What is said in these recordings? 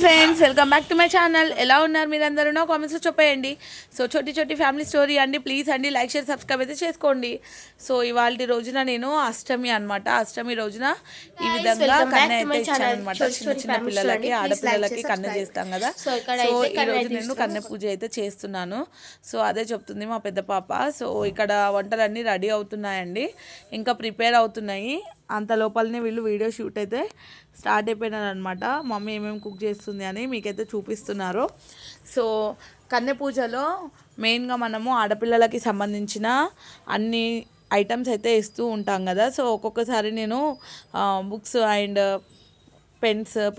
Friends, welcome back to my channel. ఎలా ఉన్నారు మీరు అందరూ? కామెంట్స్లో చెప్పేయండి. సో చోటి ఫ్యామిలీ స్టోరీ అండి. ప్లీజ్ అండి లైక్ షేర్ సబ్స్క్రైబ్ అయితే చేసుకోండి. సో ఇవాళ రోజున నేను అష్టమి అనమాట. అష్టమి రోజున ఈ విధంగా కన్నె అయితే ఇచ్చాను అనమాట. చిన్న పిల్లలకి, ఆడపిల్లలకి కన్నె చేస్తాం కదా. సో ఈరోజు నేను కన్నె పూజ అయితే చేస్తున్నాను. సో అదే చెప్తుంది మా పెద్ద పాప. సో ఇక్కడ వంటలన్నీ రెడీ అవుతున్నాయండి, ఇంకా ప్రిపేర్ అవుతున్నాయి. అంత లోపలనే వీళ్ళు వీడియో షూట్ అయితే స్టార్ట్ అయిపోయినారు అనమాట. మమ్మీ ఏమేమి కుక్ చేస్తుంది అని మీకైతే చూపిస్తున్నారు. సో కన్నె పూజలో మెయిన్గా మనము ఆడపిల్లలకి సంబంధించిన అన్ని ఐటమ్స్ అయితే ఇస్తూ ఉంటాం కదా. సో ఒక్కొక్కసారి నేను బుక్స్ అండ్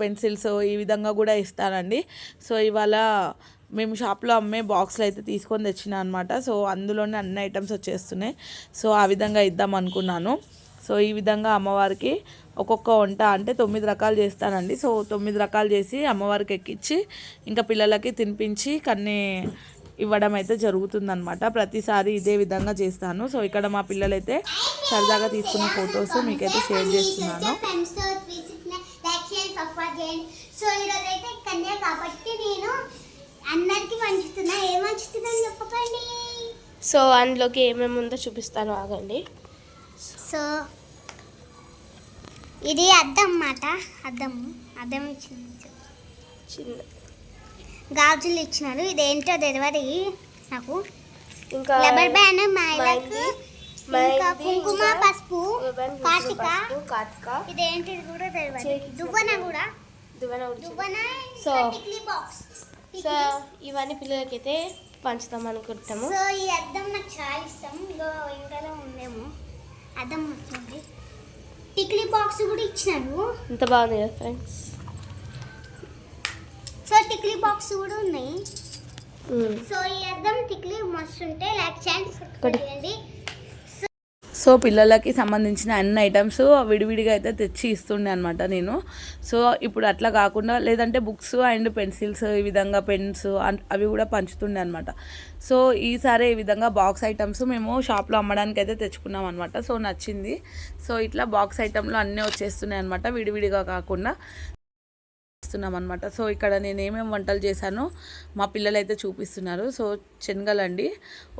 పెన్సిల్స్ ఈ విధంగా కూడా ఇస్తానండి. సో ఇవాళ మేము షాప్లో అమ్మే బాక్స్లు అయితే తీసుకొని తెచ్చిన అనమాట. సో అందులోనే అన్ని ఐటమ్స్ వచ్చేస్తున్నాయి. సో ఆ విధంగా ఇద్దాం అనుకున్నాను. సో ఈ విధంగా అమ్మవారికి ఒక్కొక్క వంట అంటే 9 రకాలు చేస్తానండి. సో 9 రకాలు చేసి అమ్మవారికి ఎక్కించి ఇంకా పిల్లలకి తినిపించి కన్నీ ఇవ్వడం అయితే జరుగుతుందనమాట. ప్రతిసారి ఇదే విధంగా చేస్తాను. సో ఇక్కడ మా పిల్లలైతే సరదాగా తీసుకున్న ఫొటోస్ మీకైతే షేర్ చేస్తున్నాను. సో ఈరోజైతే కన్యా కాబట్టి నేను అందరికి వంచుతున్నా. ఏం వంచుతున్నాను చెప్పకండి. సో అందులోకి ఏమేమి ఉందో చూపిస్తాను, ఆగండి. సో ఇది అద్దం అన్నమాట. అద్దం చిన్న గాజులు ఇచ్చినారు. ఇదేంటో తెలియదు నాకు. ఇంకా రబ్బర్ బ్యాండ్, మైలకు, ఇంకా కుంకుమ, పసుపు, కార్తిక. ఇదేంటిది కూడా తెలియదు. దువ్వన. సో ఇవన్నీ పిల్లలకైతే పంచుతాం అనుకుంటాము. సో ఈ అద్దం నాకు చాలా ఇష్టం. ఇంకా ఉందేమో అద్దం వచ్చింది. టిక్లీ బాక్స్ కూడా ఇచ్చినాను. ఇంత బాగుంది కదా ఫ్రెండ్స్. సో టిక్లీ బాక్స్ కూడా ఉన్నాయి. సో ఈ అద్దం టిక్లీ మస్తు ఉంటాయి. లైక్ చేయండి. సో పిల్లలకి సంబంధించిన అన్ని ఐటమ్స్ విడివిడిగా అయితే తెచ్చి ఇస్తుండే అనమాట నేను. సో ఇప్పుడు అట్లా కాకుండా లేదంటే బుక్స్ అండ్ పెన్సిల్స్ ఈ విధంగా పెన్స్ అవి కూడా పంచుతుండే అనమాట. సో ఈసారి ఈ విధంగా బాక్స్ ఐటమ్స్ మేము షాప్లో అమ్మడానికి అయితే తెచ్చుకున్నాం అనమాట. సో నచ్చింది. సో ఇట్లా బాక్స్ ఐటమ్లో అన్నీ వచ్చేస్తున్నాయి అనమాట, విడివిడిగా కాకుండా అనమాట. సో ఇక్కడ నేను ఏమేమి వంటలు చేశానో మా పిల్లలు అయితే చూపిస్తున్నారు. సో శనగలు అండి,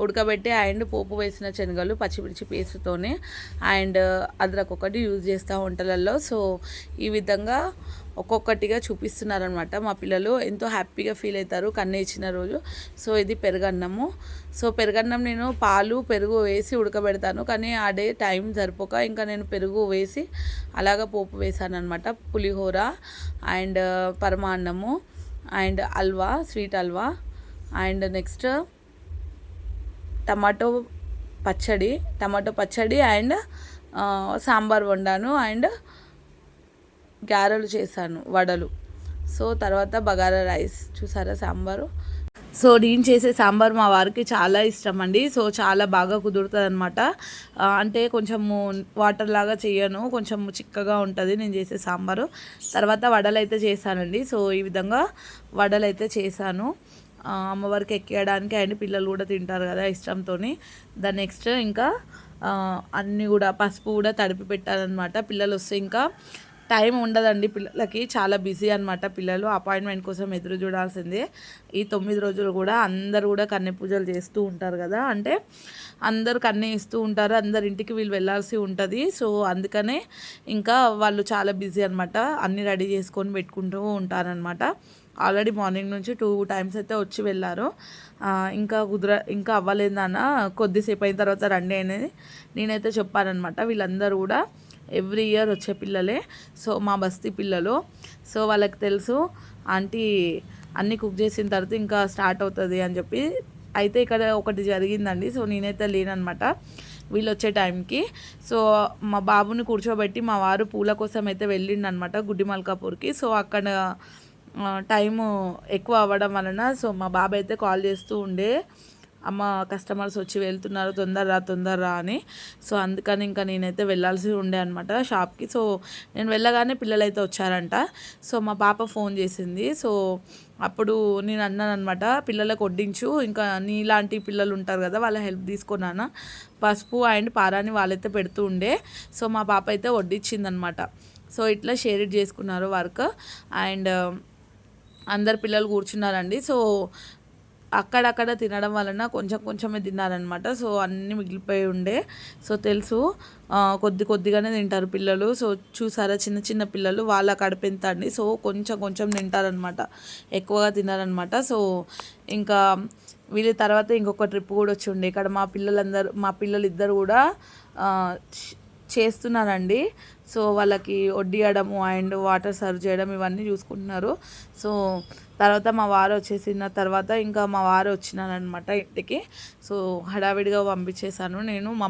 ఉడకబెట్టి అండ్ పోపు వేసిన శనగలు పచ్చిమిర్చి పేస్ట్తోనే అండ్ అదరకు ఒకటి యూజ్ చేస్తూ వంటలలో. సో ఈ విధంగా ఒక్కొక్కటిగా చూపిస్తున్నారనమాట. మా పిల్లలు ఎంతో హ్యాపీగా ఫీల్ అవుతారు కన్ను ఇచ్చిన రోజు. సో ఇది పెరుగన్నము. సో పెరుగన్నం నేను పాలు పెరుగు వేసి ఉడకబెడతాను, కానీ ఆ డే టైం సరిపోక ఇంకా నేను పెరుగు వేసి అలాగా పోపు వేసాను అనమాట. పులిహోర అండ్ పరమాన్నము and halwa, sweet halwa and next tomato పచ్చడి అండ్ సాంబార్ వండాను అండ్ గారెలు చేశాను, వడలు. సో తర్వాత బగారా రైస్ చూసారా, సాంబారు. సో నేను చేసే సాంబార్ మా వారికి చాలా ఇష్టం అండి. సో చాలా బాగా కుదురుతుంది అనమాట. అంటే కొంచెము వాటర్ లాగా చేయను, కొంచెం చిక్కగా ఉంటుంది నేను చేసే సాంబారు. తర్వాత వడలు అయితే చేశానండి. సో ఈ విధంగా వడలు అయితే చేశాను అమ్మవారికి ఎక్కేయడానికి, అండ్ పిల్లలు కూడా తింటారు కదా ఇష్టంతో. దాని నెక్స్ట్ ఇంకా అన్నీ కూడా పసుపు కూడా తడిపి పెట్టాలన్నమాట. పిల్లలు వస్తే ఇంకా టైం ఉండదండి పిల్లలకి, చాలా బిజీ అనమాట. పిల్లలు అపాయింట్మెంట్ కోసం ఎదురు చూడాల్సిందే. ఈ 9 రోజులు కూడా అందరు కూడా కన్నె పూజలు చేస్తూ ఉంటారు కదా, అంటే అందరు కన్నె ఇస్తూ ఉంటారు, అందరి ఇంటికి వీళ్ళు వెళ్ళాల్సి ఉంటుంది. సో అందుకనే ఇంకా వాళ్ళు చాలా బిజీ అనమాట, అన్నీ రెడీ చేసుకొని పెట్టుకుంటూ ఉంటారనమాట. ఆల్రెడీ మార్నింగ్ నుంచి 2 times అయితే వచ్చి వెళ్ళారు. ఇంకా అవ్వలేదన్న కొద్దిసేపు అయిన తర్వాత రండి అనేది నేనైతే చెప్పానమాట. వీళ్ళందరూ కూడా ఎవ్రీ ఇయర్ వచ్చే పిల్లలే. సో మా బస్తీ పిల్లలు. సో వాళ్ళకి తెలుసు ఆంటీ అన్నీ కుక్ చేసిన తర్వాత ఇంకా స్టార్ట్ అవుతుంది అని చెప్పి. అయితే ఇక్కడ ఒకటి జరిగిందండి. సో నేనైతే లేననమాట వీళ్ళు వచ్చే టైంకి. సో మా బాబుని కూర్చోబెట్టి మా వారు పూల కోసం అయితే వెళ్ళిండనమాట గుడ్డి మల్కాపూర్కి. సో అక్కడ టైము ఎక్కువ అవ్వడం వలన సో మా బాబు అయితే కాల్ చేస్తూ ఉండే, అమ్మ కస్టమర్స్ వచ్చి వెళ్తున్నారు, తొందరరా అని. సో అందుకని ఇంకా నేనైతే వెళ్ళాల్సి ఉండే అనమాట షాప్కి. సో నేను వెళ్ళగానే పిల్లలు అయితే వచ్చారంట. సో మా పాప ఫోన్ చేసింది. సో అప్పుడు నేను అన్నాను అనమాట, పిల్లలకు వడ్డించు, ఇంకా నీలాంటి పిల్లలు ఉంటారు కదా వాళ్ళ హెల్ప్ తీసుకున్నాను. పసుపు అండ్ పారాని వాళ్ళైతే పెడుతూ ఉండే. సో మా పాప అయితే వడ్డించిందనమాట. సో ఇట్లా షేర్ చేసుకున్నారు వర్క్. అండ్ అందరు పిల్లలు కూర్చున్నారండి. సో అక్కడక్కడ తినడం వలన కొంచెం కొంచెమే తిన్నారనమాట. సో అన్నీ మిగిలిపోయి ఉండే. సో తెలుసు కొద్ది కొద్దిగానే తింటారు పిల్లలు. సో చూసారా చిన్న చిన్న పిల్లలు వాళ్ళ కడుపు ఎంత అండి. సో కొంచెం కొంచెం తింటారనమాట, ఎక్కువగా తినారనమాట. సో ఇంకా వీళ్ళ తర్వాత ఇంకొక ట్రిప్ కూడా వచ్చి ఉండే. ఇక్కడ మా పిల్లలు ఇద్దరు కూడా చేస్తున్నారండి. సో వాళ్ళకి వడ్డియడము అండ్ వాటర్ సర్వ్ చేయడం ఇవన్నీ చూసుకుంటున్నారు. సో తర్వాత మా వారు వచ్చేసిన తర్వాత ఇంకా మా వారు వచ్చినారనమాట ఇంటికి. సో హడావిడిగా పంపించేశాను నేను, మా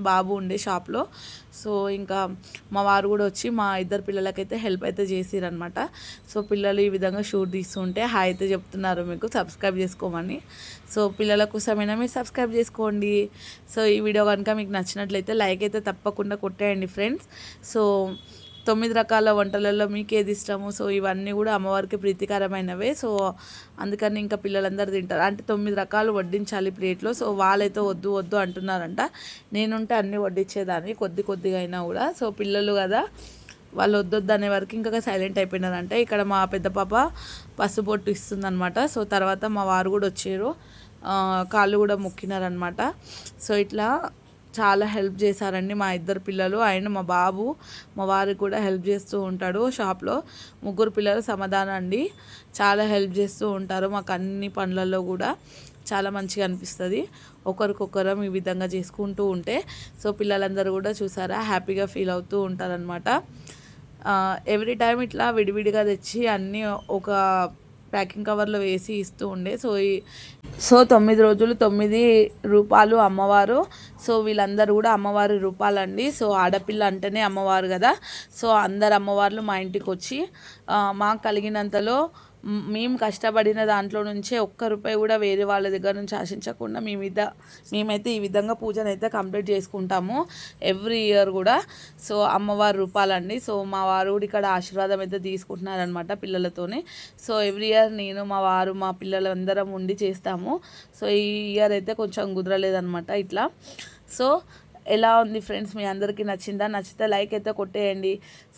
బాబు ఉండే షాప్లో. సో ఇంకా మా వారు కూడా వచ్చి మా ఇద్దరు పిల్లలకైతే హెల్ప్ అయితే చేసిరనమాట. సో పిల్లలు ఈ విధంగా షూట్ తీస్తుంటే హాయ్ అయితే చెప్తున్నారు మీకు సబ్స్క్రైబ్ చేసుకోమని. సో పిల్లల కోసమైనా మీరు సబ్స్క్రైబ్ చేసుకోండి. సో ఈ వీడియో కనుక మీకు నచ్చినట్లయితే లైక్ అయితే తప్పకుండా కొట్టేయండి ఫ్రెండ్స్. సో 9 రకాల వంటలలో మీకు ఏది ఇష్టము? సో ఇవన్నీ కూడా అమ్మవారికి ప్రీతికరమైనవే. సో అందుకని ఇంకా పిల్లలందరూ తింటారు. అంటే 9 రకాలు వడ్డించాలి ప్లేట్లో. సో వాళ్ళైతే వద్దు వద్దు అంటున్నారంట. నేనుంటే అన్నీ వడ్డించేదాన్ని కొద్ది కొద్దిగా అయినా కూడా. సో పిల్లలు కదా, వాళ్ళు వద్దొద్దు అనే వరకు ఇంకా సైలెంట్ అయిపోయినారంటే. ఇక్కడ మా పెద్ద పాప పసుపొట్టు ఇస్తుందనమాట. సో తర్వాత మా వారు కూడా వచ్చారు, కాళ్ళు కూడా మొక్కినారనమాట. సో ఇట్లా చాలా హెల్ప్ చేశారండి మా ఇద్దరు పిల్లలు. అండ్ మా బాబు మా వారికి కూడా హెల్ప్ చేస్తూ ఉంటాడు షాప్లో. 3 పిల్లలు సమాధానం అండి, చాలా హెల్ప్ చేస్తూ ఉంటారు మాకు అన్ని పనులలో కూడా. చాలా మంచిగా అనిపిస్తుంది ఒకరికొకరం ఈ విధంగా చేసుకుంటూ ఉంటే. సో పిల్లలందరూ కూడా చూసారా హ్యాపీగా ఫీల్ అవుతూ ఉంటారనమాట. ఎవ్రీ టైం ఇట్లా విడివిడిగా తెచ్చి అన్నీ ఒక ప్యాకింగ్ కవర్లో వేసి ఇస్తూ ఉండే. సో 9 రోజులు 9 రూపాలు అమ్మవారు. సో వీళ్ళందరూ కూడా అమ్మవారి రూపాలండి. సో ఆడపిల్ల అంటేనే అమ్మవారు కదా. సో అందరు అమ్మవార్లు మా ఇంటికి వచ్చి మాకు కలిగినంతలో మేము కష్టపడిన దాంట్లో నుంచే ఒక్క రూపాయి కూడా వేరే వాళ్ళ దగ్గర నుంచి ఆశించకుండా మేమైతే ఈ విధంగా పూజను అయితే కంప్లీట్ చేసుకుంటాము ఎవ్రీ ఇయర్ కూడా. సో అమ్మవారి రూపాలండి. సో మా వారు కూడా ఇక్కడ ఆశీర్వాదం అయితే తీసుకుంటున్నారనమాట పిల్లలతోనే. సో ఎవ్రీ ఇయర్ నేను మా వారు మా పిల్లలందరం ఉండి చేస్తాము. సో ఈ ఇయర్ అయితే కొంచెం కుదరలేదనమాట ఇట్లా. సో ఎలా ఉంది ఫ్రెండ్స్, మీ అందరికీ నచ్చిందా? నచ్చితే లైక్ అయితే కొట్టేయండి.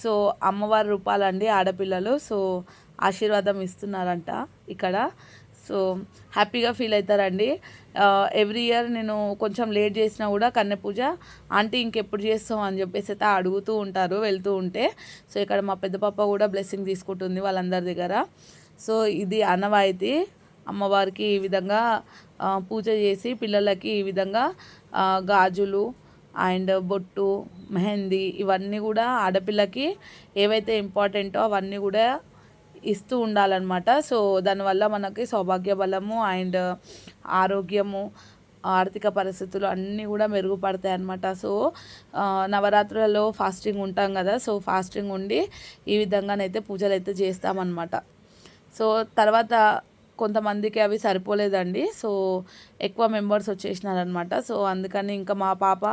సో అమ్మవారి రూపాలండి ఆడపిల్లలు. సో ఆశీర్వాదం ఇస్తున్నారంట ఇక్కడ. సో హ్యాపీగా ఫీల్ అవుతారండి. ఎవ్రీ ఇయర్ నేను కొంచెం లేట్ చేసినా కూడా కన్నె పూజ ఆంటీ ఇంకెప్పుడు చేస్తాం అని చెప్పేసి అయితే అడుగుతూ ఉంటారు వెళ్తూ ఉంటే. సో ఇక్కడ మా పెద్ద పాప కూడా బ్లెస్సింగ్ తీసుకుంటుంది వాళ్ళందరి దగ్గర. సో ఇది ఆనవాయితీ అమ్మవారికి ఈ విధంగా పూజ చేసి పిల్లలకి ఈ విధంగా గాజులు అండ్ బొట్టు, మెహందీ ఇవన్నీ కూడా ఆడపిల్లకి ఏవైతే ఇంపార్టెంటో అవన్నీ కూడా ఇస్తూ ఉండాలన్నమాట. సో దానివల్ల మనకి సౌభాగ్య బలము అండ్ ఆరోగ్యము, ఆర్థిక పరిస్థితులు అన్నీ కూడా మెరుగుపడతాయి అన్నమాట. సో నవరాత్రులలో ఫాస్టింగ్ ఉంటాం కదా. సో ఫాస్టింగ్ ఉండి ఈ విధంగానైతే పూజలు అయితే చేస్తామన్నమాట. సో తర్వాత కొంతమందికి అవి సరిపోలేదండి. సో ఎక్కువ మెంబర్స్ వచ్చేసినారనమాట. సో అందుకని ఇంకా మా పాప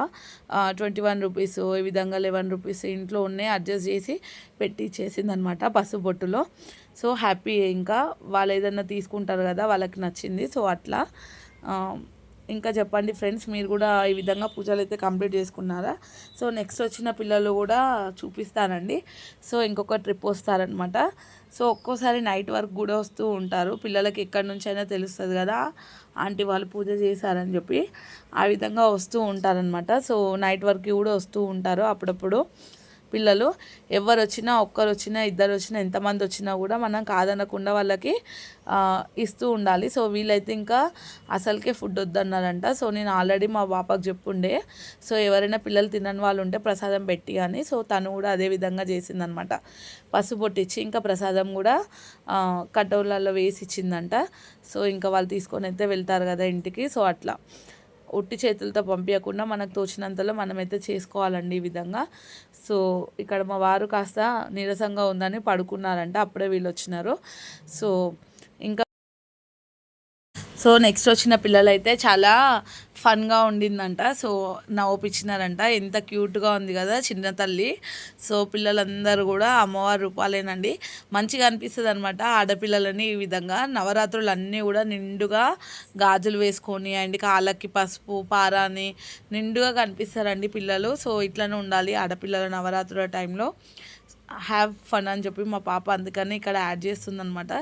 21 రూపీస్ ఈ విధంగా 11 రూపీస్ ఇంట్లో ఉన్నాయి అడ్జస్ట్ చేసి పెట్టి ఇచ్చేసింది అనమాట పసుపు బొట్టులో. సో హ్యాపీ, ఇంకా వాళ్ళు ఏదైనా తీసుకుంటారు కదా వాళ్ళకి నచ్చింది. సో అట్లా ఇంకా చెప్పండి ఫ్రెండ్స్, మీరు కూడా ఈ విధంగా పూజలు అయితే కంప్లీట్ చేసుకున్నారా? సో నెక్స్ట్ వచ్చిన పిల్లలు కూడా చూపిస్తానండి. సో ఇంకొక ట్రిప్ వస్తారనమాట. సో ఒక్కోసారి నైట్ వర్క్ కూడా వస్తూ ఉంటారు పిల్లలకి. ఎక్కడి నుంచి అయినా తెలుస్తుంది కదా ఆంటీ వాళ్ళు పూజ చేశారని చెప్పి, ఆ విధంగా వస్తూ ఉంటారనమాట. సో నైట్ వర్క్కి కూడా వస్తూ ఉంటారు అప్పుడప్పుడు పిల్లలు. ఎవరు వచ్చినా, ఒక్కరు వచ్చినా, ఇద్దరు వచ్చినా, ఎంతమంది వచ్చినా కూడా మనం కాదనకుండా వాళ్ళకి ఇస్తూ ఉండాలి. సో వీళ్ళైతే ఇంకా అసలుకే ఫుడ్ వద్దన్నారంట. సో నేను ఆల్రెడీ మా పాపకు చెప్పుండే, సో ఎవరైనా పిల్లలు తినని వాళ్ళు ఉంటే ప్రసాదం పెట్టి అని. సో తను కూడా అదే విధంగా చేసిందనమాట. పసుపు పొట్టిచ్చి ఇంకా ప్రసాదం కూడా కటోర్లలో వేసి ఇచ్చిందంట. సో ఇంకా వాళ్ళు తీసుకొని అయితే వెళ్తారు కదా ఇంటికి. సో అట్లా ఉట్టి చేతులతో పంపించకుండా మనకు తోచినంతలో మనమైతే చేసుకోవాలండి ఈ విధంగా. సో ఇక్కడ మా వారు కాస్త నీరసంగా ఉందని పడుకున్నారంట, అప్పుడే వీళ్ళు వచ్చినారు. సో ఇంకా నెక్స్ట్ వచ్చిన పిల్లలు అయితే చాలా ఫన్గా ఉండిందంట. సో నవ్వుపించినారంట. ఎంత క్యూట్గా ఉంది కదా చిన్న తల్లి. సో పిల్లలందరూ కూడా అమ్మవారి రూపాలేనండి. మంచిగా అనిపిస్తుంది అనమాట ఆడపిల్లలని ఈ విధంగా. నవరాత్రులు అన్నీ కూడా నిండుగా గాజులు వేసుకొని అండ్ కాళ్ళకి పసుపు పారాని నిండుగా కనిపిస్తారండి పిల్లలు. సో ఇట్లనే ఉండాలి ఆడపిల్లల నవరాత్రుల టైంలో. హ్యావ్ ఫన్ అని చెప్పి మా పాప అందుకని ఇక్కడ యాడ్ చేస్తుందనమాట.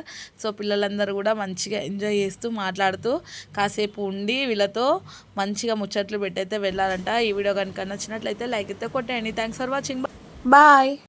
సో పిల్లలందరూ కూడా మంచిగా ఎంజాయ్ చేస్తూ మాట్లాడుతూ కాసేపు ఉండి వీళ్ళతో మంచిగా ముచ్చట్లు పెట్టయితే వెళ్ళాలంట. ఈ వీడియో కనుక నచ్చినట్లయితే లైక్ అయితే కొట్టేయండి. Thanks for watching. బాయ్.